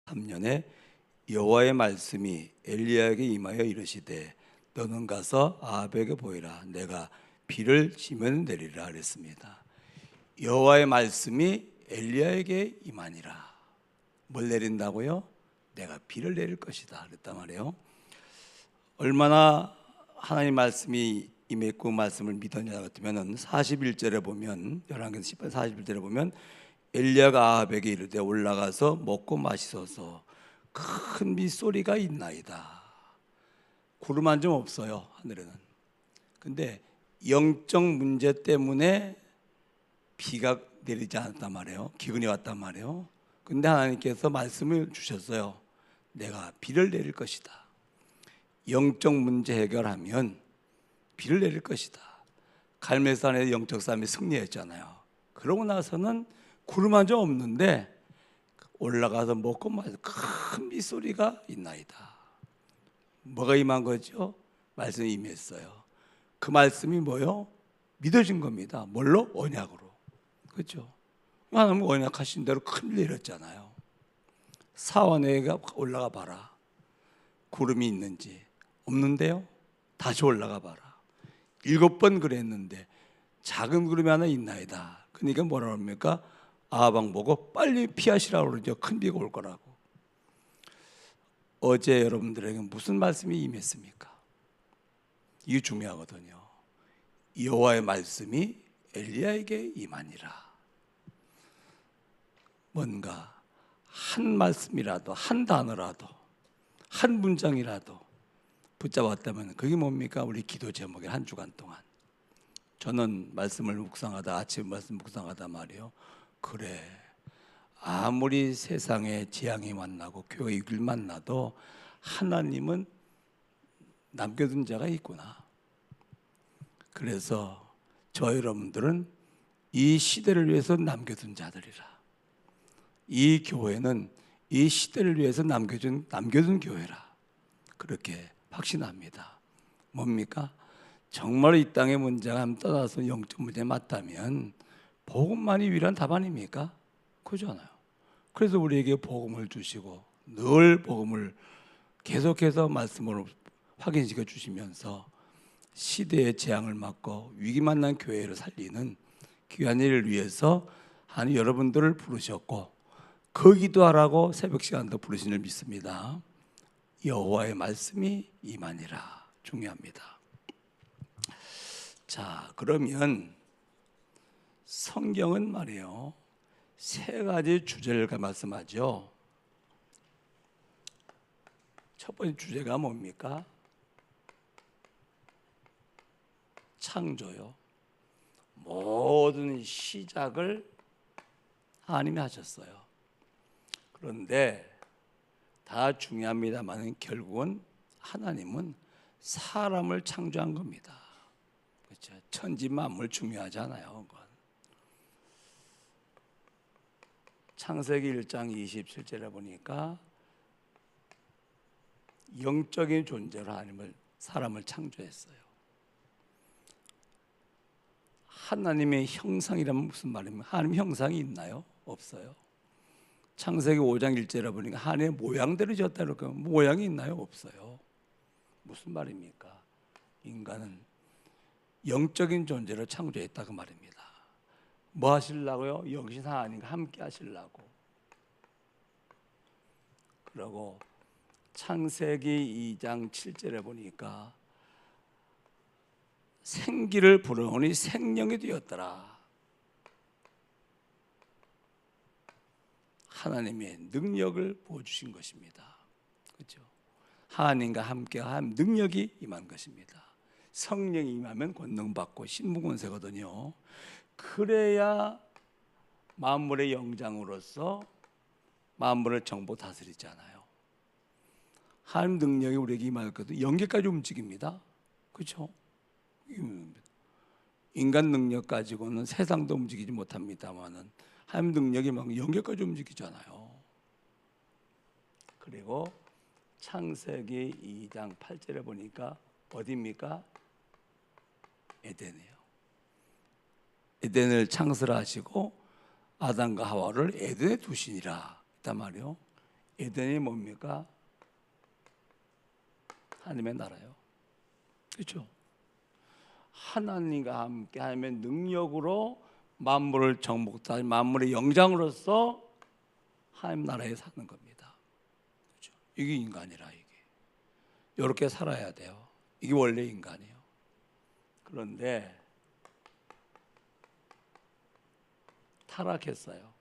3년에 여호와의 말씀이 엘리야에게 임하여 이르시되 너는 가서 아합에게 보이라. 내가 비를 지면 내리라 그랬습니다. 여호와의 말씀이 엘리야에게 임하니라. 뭘 내린다고요? 내가 비를 내릴 것이다 그랬단 말이에요. 얼마나 하나님 말씀이 임했고 말씀을 믿었냐 같으면 41절에 보면, 열왕기서 10편 41절에 보면 엘리야가 아합에게 이르되 올라가서 먹고 마시소서. 큰 빗소리가 있나이다. 구름 한 점 없어요 하늘에는. 근데 영적 문제 때문에 비가 내리지 않았단 말이에요. 기근이 왔단 말이에요. 근데 하나님께서 말씀을 주셨어요. 내가 비를 내릴 것이다. 영적 문제 해결하면 비를 내릴 것이다. 갈멜산에 영적 싸움이 승리했잖아요. 그러고 나서는 구름 한 점 없는데 올라가서 먹고 마셔 큰 빗소리가 있나이다. 뭐가 임한 거죠? 말씀이 임했어요. 그 말씀이 뭐요? 믿어진 겁니다. 뭘로? 언약으로. 그렇죠? 하나님 언약하신 대로 큰 일 내렸잖아요. 사원에게 올라가 봐라. 구름이 있는지. 없는데요? 다시 올라가 봐라. 7번 그랬는데 작은 구름이 하나 있나이다. 그러니까 뭐라 합니까? 아합 보고 빨리 피하시라고 그러죠. 큰 비가 올 거라고. 어제 여러분들에게 무슨 말씀이 임했습니까? 이게 중요하거든요. 여호와의 말씀이 엘리야에게 임하니라. 뭔가 한 말씀이라도, 한 단어라도, 한 문장이라도 붙잡았다면 그게 뭡니까? 우리 기도 제목의 한 주간 동안. 저는 말씀을 묵상하다, 아침 말씀 묵상하다 말이요. 그래, 아무리 세상에 재앙이 만나고 교회 위기를 만나도 하나님은 남겨둔 자가 있구나. 그래서 저 여러분들은 이 시대를 위해서 남겨둔 자들이라. 이 교회는 이 시대를 위해서 남겨둔 교회라. 그렇게 확신합니다. 뭡니까? 정말 이 땅의 문제가 떠나서 영적 문제 맞다면 복음만이 유일한 답 아닙니까? 그렇잖아요. 그래서 우리에게 복음을 주시고 늘 복음을 계속해서 말씀으로 확인시켜 주시면서 시대의 재앙을 막고 위기 만난 교회를 살리는 귀한 일을 위해서 하나님 여러분들을 부르셨고 그 기도하라고 새벽 시간도 부르신 줄 믿습니다. 여호와의 말씀이 임하니라. 중요합니다. 자, 그러면 성경은 말이에요, 3가지 주제를 말씀하죠. 첫 번째 주제가 뭡니까? 창조요. 모든 시작을 하나님이 하셨어요. 그런데 다 중요합니다만 결국은 하나님은 사람을 창조한 겁니다. 그렇죠? 천지 만물 중요하잖아요. 그건. 창세기 1장 27절에 보니까 영적인 존재로 사람을 창조했어요. 하나님의 형상이라면 무슨 말입니까? 하나님 형상이 있나요? 없어요. 창세기 5장 1절에 보니까 하나님의 모양대로 지었다 그러니까 모양이 있나요? 없어요. 무슨 말입니까? 인간은 영적인 존재로 창조했다 그 말입니다. 뭐 하시려고요? 영신 하나님과 함께 하시려고. 그리고 창세기 2장 7절에 보니까 생기를 불어오니 생명이 되었더라. 하나님의 능력을 보여주신 것입니다. 그렇죠? 하나님과 함께한 능력이 임한 것입니다. 성령이 임하면 권능받고 신무권세거든요. 그래야 만물의 영장으로서 만물을 정보 다스리잖아요. 하나님 능력이 우리에게 임하거든 영계까지 움직입니다. 그렇죠? 인간 능력 가지고는 세상도 움직이지 못합니다만은 하나님 능력이 막 영계까지 움직이잖아요. 그리고 창세기 2장 8절에 보니까 어디입니까? 에덴이에요. 에덴을 창설하시고 아담과 하와를 에덴에 두시니라 했단 말이요. 에덴이 뭡니까? 하나님의 나라요. 그렇죠? 하나님과 함께 하면 능력으로 만물을 정복하는 만물의 영장으로서 하나님 나라에 사는 겁니다. 그렇죠? 이게 인간이라 이게. 이렇게 살아야 돼요. 이게 원래 인간이에요. 그런데 타락했어요.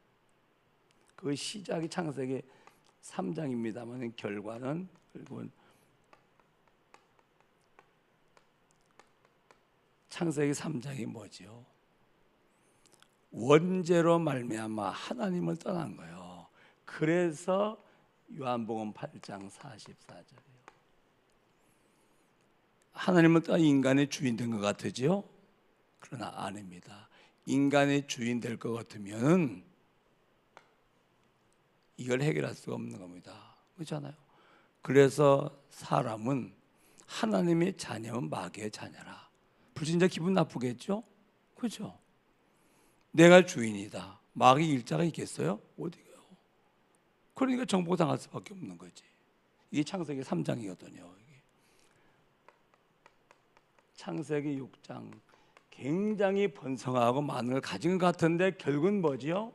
그 시작이 창세기 3장입니다만 결과는 결국은 창세기 3장이 뭐지요? 원죄로 말미암아 하나님을 떠난 거예요. 그래서 요한복음 8장 44절이에요. 하나님을 떠난 인간의 주인 된 것 같으지요? 그러나 아닙니다. 인간의 주인 될 것 같으면 이걸 해결할 수가 없는 겁니다. 그렇잖아요. 그래서 사람은 하나님의 자녀면 마귀의 자녀라. 불신자 기분 나쁘겠죠? 그렇죠? 내가 주인이다. 마귀 일자가 있겠어요? 어디가요? 그러니까 정복당할 수밖에 없는 거지. 이게 창세기 3장이거든요. 창세기 6장 굉장히 번성하고 많은 걸 가진 것 같은데 결국은 뭐지요?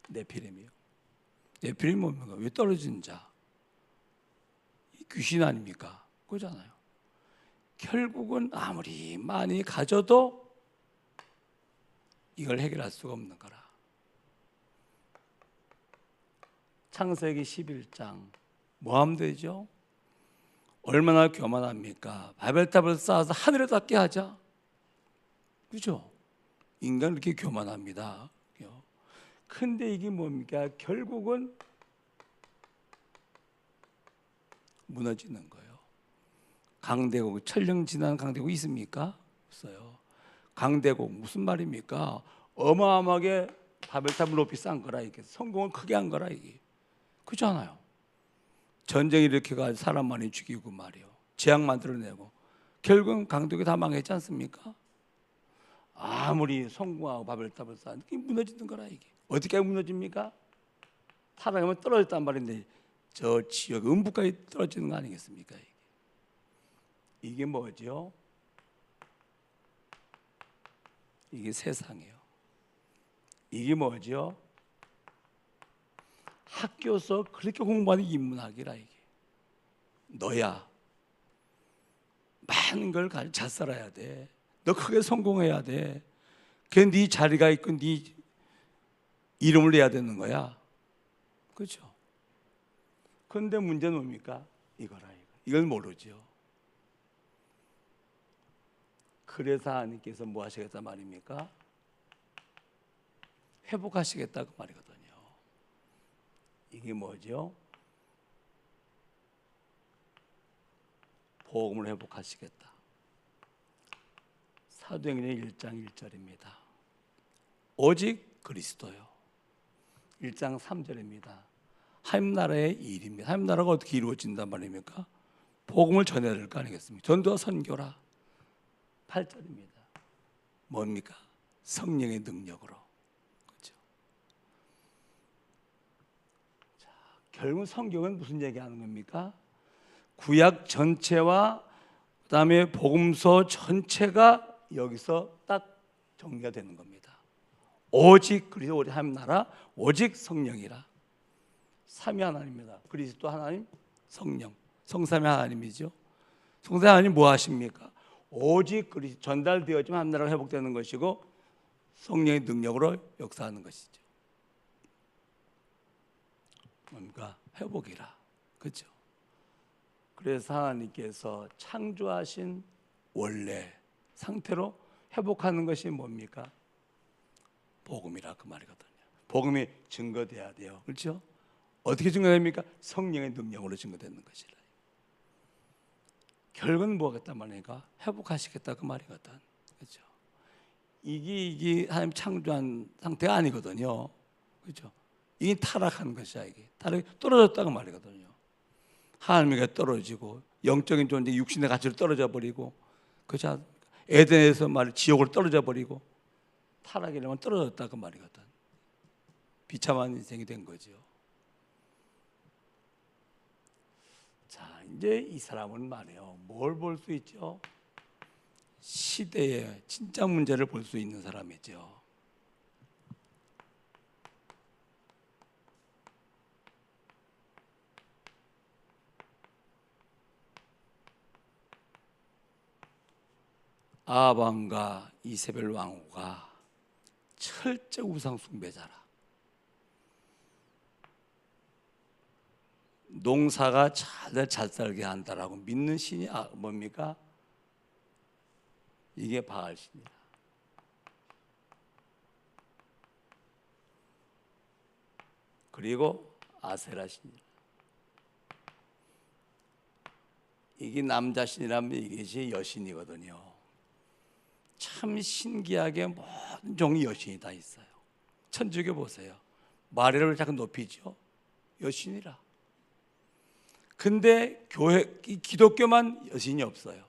네피림이요. 네피림 뭡니까? 왜 떨어진 자? 귀신 아닙니까? 그거잖아요. 결국은 아무리 많이 가져도 이걸 해결할 수가 없는 거라. 창세기 11장 뭐 하면 되죠? 얼마나 교만합니까? 바벨탑을 쌓아서 하늘에 닿게 하자. 그죠? 인간 이렇게 교만합니다. 근데 이게 뭡니까? 결국은 무너지는 거예요. 강대국, 천령 지난 강대국 있습니까? 없어요. 강대국 무슨 말입니까? 어마어마하게 바벨탑을 높이 쌓은 거라 이게. 성공을 크게 한 거라 이게. 그렇잖아요. 전쟁 일으켜가지고 사람 많이 죽이고 말이요. 재앙 만들어내고 결국은 강대국이 다 망했지 않습니까? 아무리 성공하고 바벨탑을 쌓았는데 무너지는 거라 이게. 어떻게 무너집니까? 타락하면 떨어졌단 말인데 저 지역 음부까지 떨어지는 거 아니겠습니까? 이게 뭐죠? 이게 세상이에요. 이게 뭐죠? 학교에서 그렇게 공부하는 인문학이라 이게. 너야 많은 걸 가지고 잘 살아야 돼. 너 크게 성공해야 돼. 그게 네 자리가 있고 네 이름을 내야 되는 거야. 그렇죠? 그런데 문제는 뭡니까? 이거라 이거. 이걸 모르죠. 그래서 하나님께서 뭐 하시겠다 말입니까? 회복하시겠다 그 말이거든요. 이게 뭐죠? 복음을 회복하시겠다. 사도행전 1장 1절입니다. 오직 그리스도요. 1장 3절입니다. 하나님 나라의 일입니다. 하나님 나라가 어떻게 이루어진단 말입니까? 복음을 전해야 될 거 아니겠습니까? 전도와 선교라. 8절입니다. 뭡니까? 성령의 능력으로. 그렇죠? 자, 결국 성경은 무슨 얘기하는 겁니까? 구약 전체와 그다음에 복음서 전체가 여기서 딱 정리가 되는 겁니다. 오직 그리스도 하나님 나라, 오직 성령이라. 삼위 하나님입니다. 그리스도 하나님, 성령, 성삼위 하나님이죠. 성삼위 하나님 뭐 하십니까? 오직 그리스도 전달되어지면 하나님 나라가 회복되는 것이고 성령의 능력으로 역사하는 것이죠. 뭔가 회복이라. 그렇죠? 그래서 하나님께서 창조하신 원래 상태로 회복하는 것이 뭡니까? 복음이라 그 말이거든요. 복음이 증거돼야 돼요. 그렇죠? 어떻게 증거됩니까? 성령의 능력으로 증거되는 것이라. 결국은 뭐겠다 말이니까 회복하시겠다 그 말이거든. 그렇죠? 이게 하나님 창조한 상태가 아니거든요. 그렇죠? 이게 타락한 것이야 이게. 타락이 떨어졌다고 말이거든요. 하나님에게 떨어지고 영적인 존재 육신의 가치로 떨어져 버리고 그렇지 않습니까? 에덴에서 말 지옥으로 떨어져 버리고 타락이라면 떨어졌다 그 말이거든. 비참한 인생이 된 거죠. 자, 이제 이 사람은 말이에요. 뭘 볼 수 있죠? 시대의 진짜 문제를 볼 수 있는 사람이죠. 아합 왕과 이세벨 왕후가 철저 우상 숭배자라. 농사가 잘 살게 한다라고 믿는 신이 뭡니까? 이게 바알신이라. 그리고 아세라신이라. 이게 남자신이라면 이것이 여신이거든요. 참 신기하게 모든 종이 여신이 다 있어요. 천주교 보세요. 마리아를 자꾸 높이죠. 여신이라. 근데 기독교만 여신이 없어요.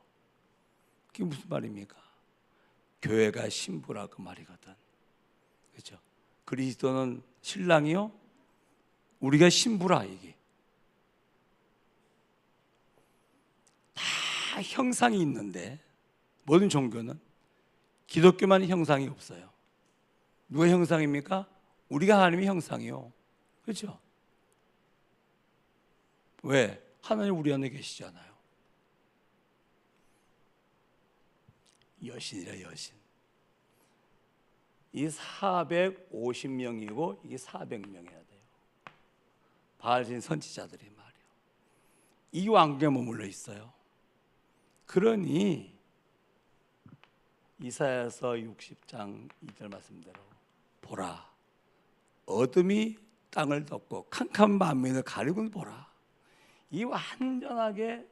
그게 무슨 말입니까? 교회가 신부라 그 말이거든. 그렇죠? 그리스도는 신랑이요, 우리가 신부라. 이게 다 형상이 있는데 모든 종교는 기독교만 형상이 없어요. 누가 형상입니까? 우리가 하나님의 형상이요. 그렇죠? 왜? 하나님 우리 안에 계시잖아요. 여신이라. 여신. 이 450명이고 이게 400명이어야 돼요. 바알신 선지자들이 말이요. 이 왕국에 머물러 있어요. 그러니 이사야서 60장 2절 말씀대로 보라, 어둠이 땅을 덮고 캄캄한 만민을 가리고 보라. 이 완전하게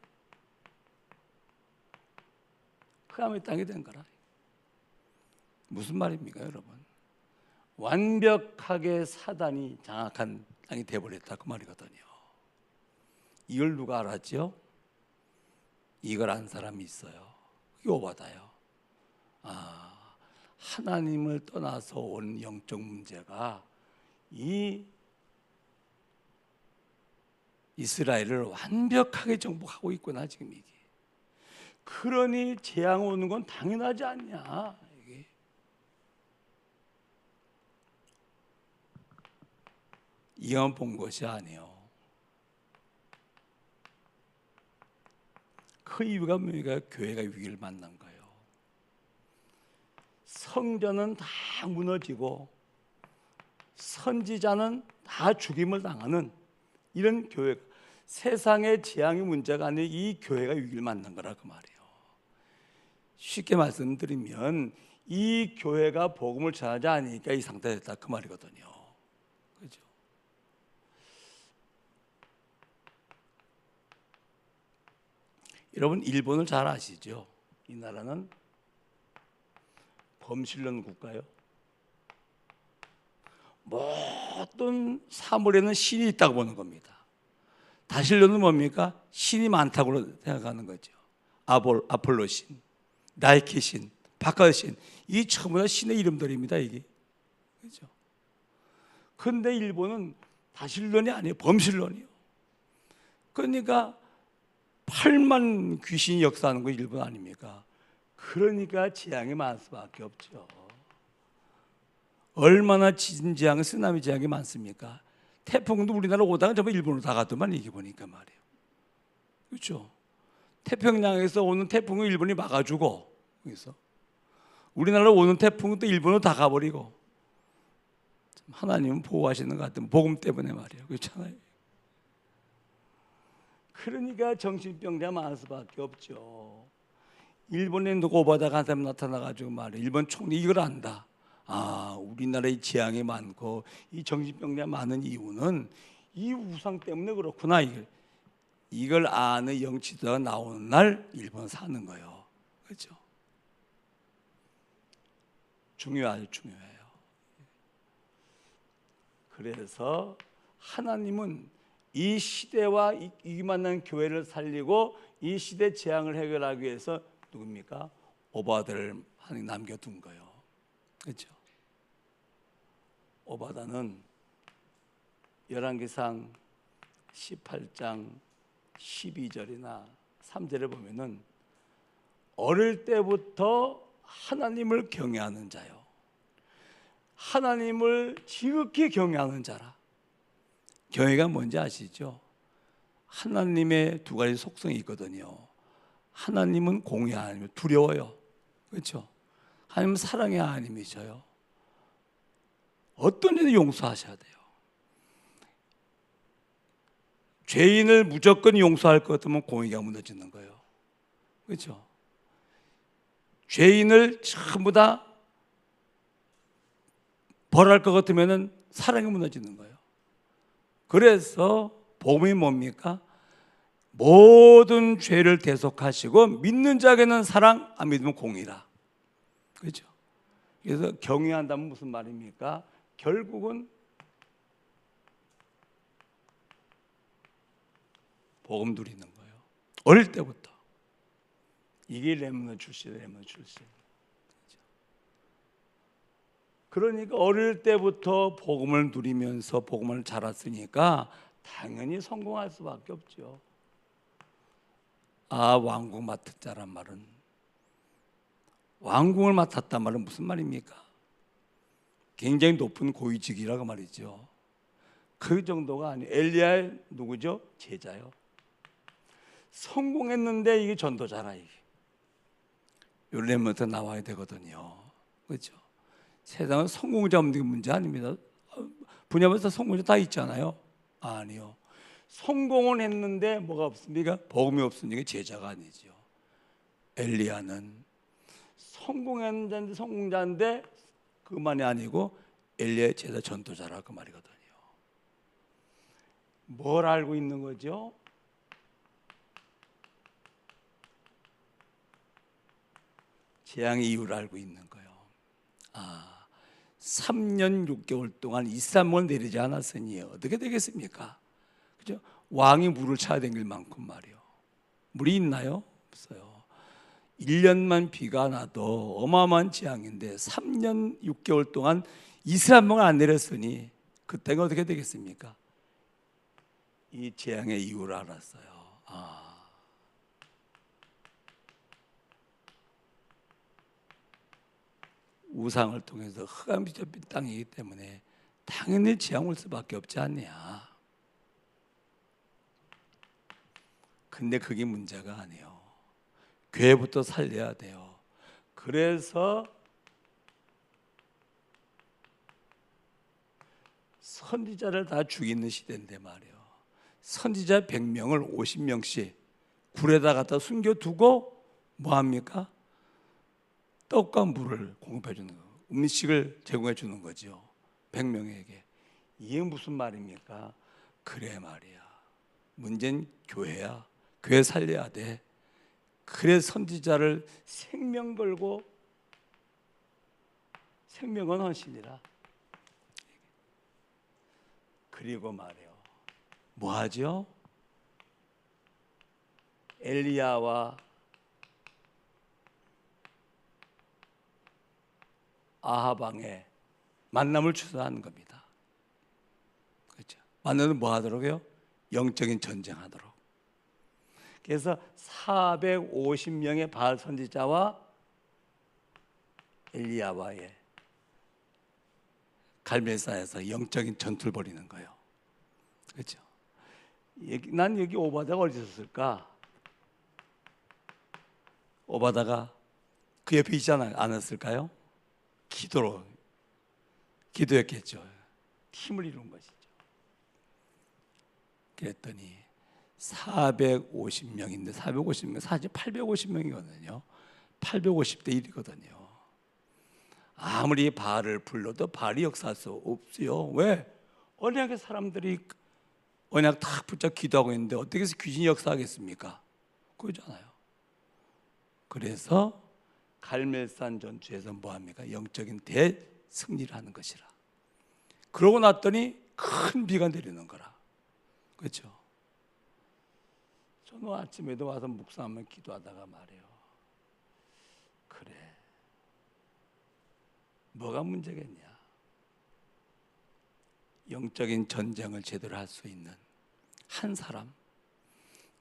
흑암의 땅이 된 거라. 무슨 말입니까, 여러분? 완벽하게 사단이 장악한 땅이 되어버렸다 그 말이거든요. 이걸 누가 알았죠? 이걸 안 사람이 있어요. 그게 오바다요. 하나님을 떠나서 온 영적 문제가 이 이스라엘을 완벽하게 정복하고 있구나 지금 이게. 그러니 재앙 오는 건 당연하지 않냐 이게. 이만 본 것이 아니에요. 그 이유가 뭡니까? 교회가 위기를 만난 거예요. 성전은 다 무너지고 선지자는 다 죽임을 당하는 이런 교회, 세상의 재앙의 문제가 아니라 이 교회가 위기를 만난 거라 그 말이에요. 쉽게 말씀드리면 이 교회가 복음을 전하지 않으니까 이 상태가 됐다 그 말이거든요. 그렇죠? 여러분 일본을 잘 아시죠? 이 나라는 범신론 국가요. 모든 사물에는 신이 있다고 보는 겁니다. 다신론은 뭡니까? 신이 많다고 생각하는 거죠. 아폴로 신, 나이키 신, 바카드 신, 이 전부 다 신의 이름들입니다. 이게 그렇죠? 그런데 일본은 다신론이 아니에요. 범신론이요. 그러니까 8만 귀신이 역사하는 거 일본 아닙니까? 그러니까 재앙이 많을 수밖에 없죠. 얼마나 진지한 쓰나미 재앙이 많습니까? 태풍도 우리나라 오다가 전부 일본으로 다 가더만 이게 보니까 말이에요. 그렇죠? 태평양에서 오는 태풍은 일본이 막아주고, 그래서 우리나라로 오는 태풍은 또 일본으로 다 가버리고. 하나님은 보호하시는 것 같은 복음 때문에 말이에요. 그렇잖아요. 그러니까 정신병자 많을 수밖에 없죠. 일본에 누구 오바다가 한 사람 나타나가지고 말이에요. 일본 총리 이걸 안다. 우리나라의 재앙이 많고 이 정신병자 많은 이유는 이 우상 때문에 그렇구나. 이걸 아는 영치도가 나오는 날 일본 사는 거예요. 그렇죠? 중요해요. 그래서 하나님은 이 시대와 이 만난 교회를 살리고 이 시대 재앙을 해결하기 위해서 누굽니까? 오바다를 하나님 남겨둔 거예요. 그렇죠? 오바다는 열왕기상 18장 12절이나 3절에 보면은 어릴 때부터 하나님을 경외하는 자요, 하나님을 지극히 경외하는 자라. 경외가 뭔지 아시죠? 하나님의 두 가지 속성이 있거든요. 하나님은 공의 하나님, 두려워요. 그렇죠? 하나님은 사랑의 하나님이셔요. 어떤 일도 용서하셔야 돼요. 죄인을 무조건 용서할 것 같으면 공의가 무너지는 거예요. 그렇죠? 죄인을 전부 다 벌할 것 같으면 사랑이 무너지는 거예요. 그래서 복음이 뭡니까? 모든 죄를 대속하시고 믿는 자에게는 사랑, 안 믿으면 공의라. 그렇죠? 그래서 경외한다면 무슨 말입니까? 결국은 복음 누리는 거예요. 어릴 때부터. 이게 렘넌트 출신, 렘넌트 출신. 그러니까 어릴 때부터 복음을 누리면서 복음을 자랐으니까 당연히 성공할 수밖에 없죠. 아, 왕궁 맡은 자란 말은, 왕궁을 맡았단 말은 무슨 말입니까? 굉장히 높은 고위직이라고 말이죠. 그 정도가 아니에요. 엘리야의 누구죠? 제자요. 성공했는데 이게 전도자라. 이게 요 렘넌트 나와야 되거든요. 그렇죠? 세상은 성공자 없는 게 문제 아닙니다. 분야마다 성공자 다 있잖아요. 아니요. 성공은 했는데 뭐가 없습니까? 복음이 없으니까 제자가 아니죠. 엘리야는 성공했는데 성공자인데 그만이 아니고 엘리야의 제자 전도자라 그 말이거든요. 뭘 알고 있는 거죠? 재앙의 이유를 알고 있는 거예요. 3년 6개월 동안 이슬람을 내리지 않았으니 어떻게 되겠습니까? 그죠? 왕이 물을 찾아다닐 만큼 말이요. 물이 있나요? 없어요. 1년만 비가 나도 어마어마한 재앙인데 3년 6개월 동안 이슬람을 안 내렸으니 그때가 어떻게 되겠습니까? 이 재앙의 이유를 알았어요. 우상을 통해서 흑암 뒤덮인 땅이기 때문에 당연히 재앙 올 수밖에 없지 않냐. 근데 그게 문제가 아니에요. 교회부터 살려야 돼요. 그래서 선지자를 다 죽이는 시대인데 말이에요. 선지자 100명을 50명씩 굴에다 갖다 숨겨두고 뭐합니까? 떡과 물을 공급해 주는 거예요. 음식을 제공해 주는 거죠. 100명에게. 이게 무슨 말입니까? 그래 말이야. 문제는 교회야. 교회 살려야 돼. 그래 선지자를 생명 걸고, 생명은 헌신이라. 그리고 말이요. 뭐 하죠? 엘리야와 아하방의 만남을 주선하는 겁니다. 그렇죠? 만나면 뭐 하도록요? 영적인 전쟁하도록. 그래서 450명의 바알 선지자와 엘리야와의 갈멜산에서 영적인 전투를 벌이는 거예요. 그렇죠? 난 여기 오바다가 어디서 있을까? 오바다가 그 옆에 있지 않았을까요? 기도했겠죠. 팀을 이룬 것이죠. 그랬더니 450명인데 450명, 사실 850명이거든요. 850대 1이거든요. 아무리 바알을 불러도 바알이 역사할 수 없어요. 왜? 언약의 사람들이 언약 딱 붙잡고 기도하고 있는데 어떻게 해서 귀신이 역사하겠습니까? 그러잖아요. 그래서 갈멜산 전투에서 뭐합니까? 영적인 대승리를 하는 것이라. 그러고 났더니 큰 비가 내리는 거라. 그렇죠? 저는 아침에도 와서 묵상하면 기도하다가 말해요. 그래, 뭐가 문제겠냐? 영적인 전쟁을 제대로 할 수 있는 한 사람,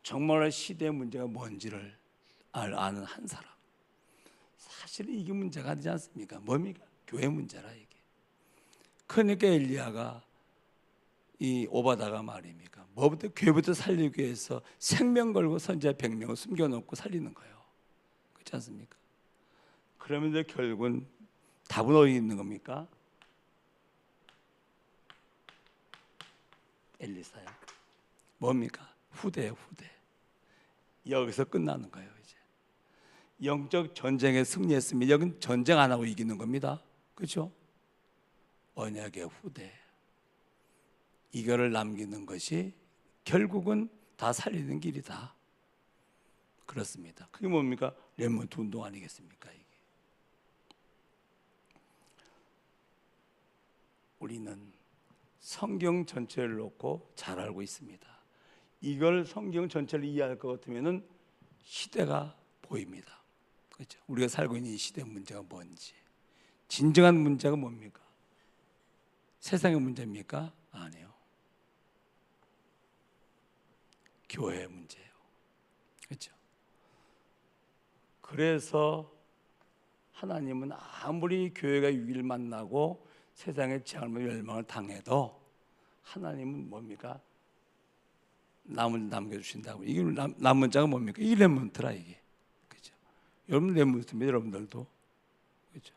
정말 시대의 문제가 뭔지를 아는 한 사람. 사실은 이게 문제가 되지 않습니까? 뭡니까? 교회 문제라 이게. 그러니까 엘리야가 이 오바다가 말입니까? 뭐부터 교회부터 살리기 위해서 생명 걸고 선지자 100명을 숨겨놓고 살리는 거예요. 그렇지 않습니까? 그러면서 결국은 답은 어디 있는 겁니까? 엘리사야. 뭡니까? 후대예요, 후대. 여기서 끝나는 거예요. 이제 영적 전쟁에 승리했으면 여긴 전쟁 안 하고 이기는 겁니다. 그렇죠? 언약의 후대. 이거를 남기는 것이 결국은 다 살리는 길이다. 그렇습니다. 그게 뭡니까? 렘넌트 운동 아니겠습니까? 이게. 우리는 성경 전체를 놓고 잘 알고 있습니다. 이걸 성경 전체를 이해할 것 같으면은 시대가 보입니다. 그렇죠? 우리가 살고 있는 이 시대 문제가 뭔지, 진정한 문제가 뭡니까? 세상의 문제입니까? 아니요. 교회의 문제예요. 그렇죠? 그래서 하나님은 아무리 교회가 위기를 만나고 세상의 재앙과 멸망을 당해도 하나님은 뭡니까? 남을 남겨주신다고. 이게 남은 자가 뭡니까? 이게 렘넌트라 이게. 그죠? 여러분 렘넌트입니다. 여러분들도 그죠?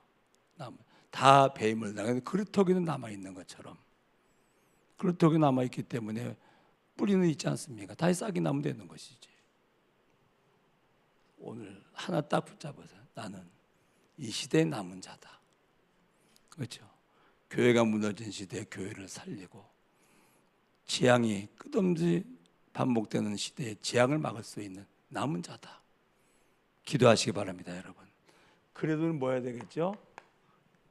다 배임을 당해도 그루터기는 남아 있는 것처럼. 그루터기 남아 있기 때문에 뿌리는 있지 않습니까? 다시 싹이 나면 되는 것이지. 오늘 하나 딱 붙잡아서 나는 이 시대의 남은 자다. 그렇죠? 교회가 무너진 시대에 교회를 살리고 재앙이 끝없이 반복되는 시대에 재앙을 막을 수 있는 남은 자다. 기도하시기 바랍니다, 여러분. 그래도 뭐 해야 되겠죠?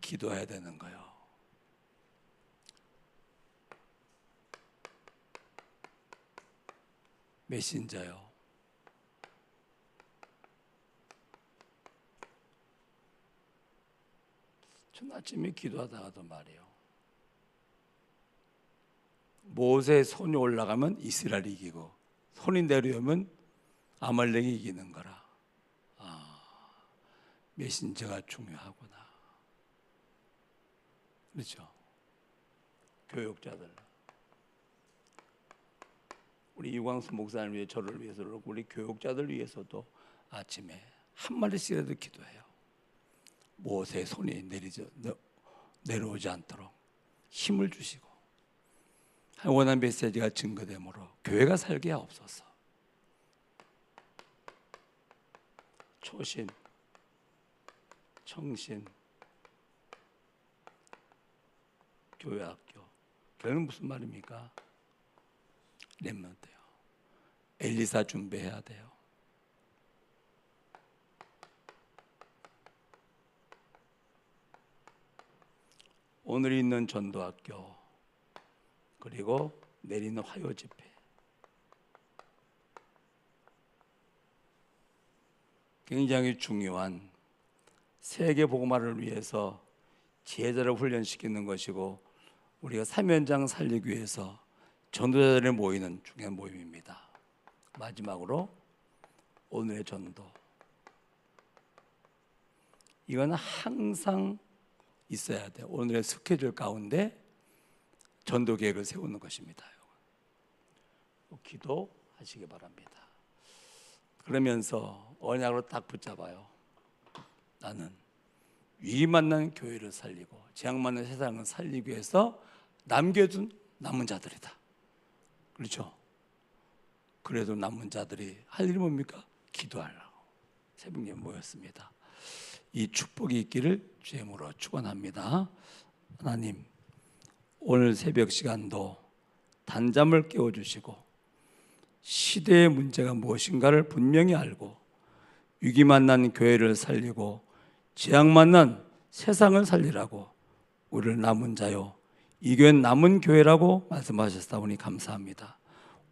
기도해야 되는 거예요. 메신저요. 전 아침에 기도하다가도 말이에요. 모세의 손이 올라가면 이스라엘이 이기고 손이 내려오면 아말렉이 이기는 거라. 메신저가 중요하구나. 그렇죠? 교육자들. 우리 이광수 목사님 위해 저를 위해서도 우리 교육자들 위해서도 아침에 한 마디씩이라도 기도해요. 모세의 손이 내려오지 않도록 힘을 주시고 원한 메시지가 증거되므로 교회가 살게 하옵소서. 초신, 청신, 교회학교. 교회는 무슨 말입니까? 렘넌트요. 엘리사 준비해야 돼요. 오늘 있는 전도학교 그리고 내리는 화요 집회. 굉장히 중요한 세계 복음화를 위해서 제자를 훈련시키는 것이고 우리가 사면장 살리기 위해서 전도자들이 모이는 중요한 모임입니다. 마지막으로 오늘의 전도. 이건 항상 있어야 돼요. 오늘의 스케줄 가운데 전도 계획을 세우는 것입니다. 기도하시기 바랍니다. 그러면서 언약으로 딱 붙잡아요. 나는 위기 만난 교회를 살리고 재앙 만난 세상을 살리기 위해서 남겨둔 남은 자들이다. 그렇죠? 그래도 남은 자들이 할 일이 뭡니까? 기도하려고 새벽에 모였습니다. 이 축복이 있기를 주의 이름으로 축원합니다. 하나님, 오늘 새벽 시간도 단잠을 깨워주시고 시대의 문제가 무엇인가를 분명히 알고 위기 만난 교회를 살리고 재앙 만난 세상을 살리라고 우리를 남은 자요 이 교회는 남은 교회라고 말씀하셨사오니 감사합니다.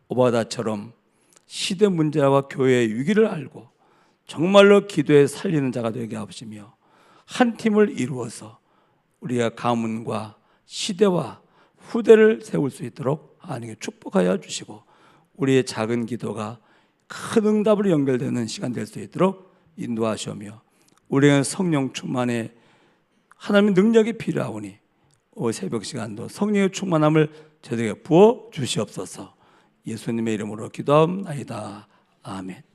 오바다처럼 시대 문제와 교회의 위기를 알고 정말로 기도에 살리는 자가 되게 하시며 한 팀을 이루어서 우리가 가문과 시대와 후대를 세울 수 있도록 하나님께 축복하여 주시고 우리의 작은 기도가 큰 응답으로 연결되는 시간 될 수 있도록 인도하시오며 우리는 성령 충만에 하나님의 능력이 필요하오니 새벽 시간도 성령의 충만함을 저에게 부어 주시옵소서. 예수님의 이름으로 기도하옵나이다. 아멘.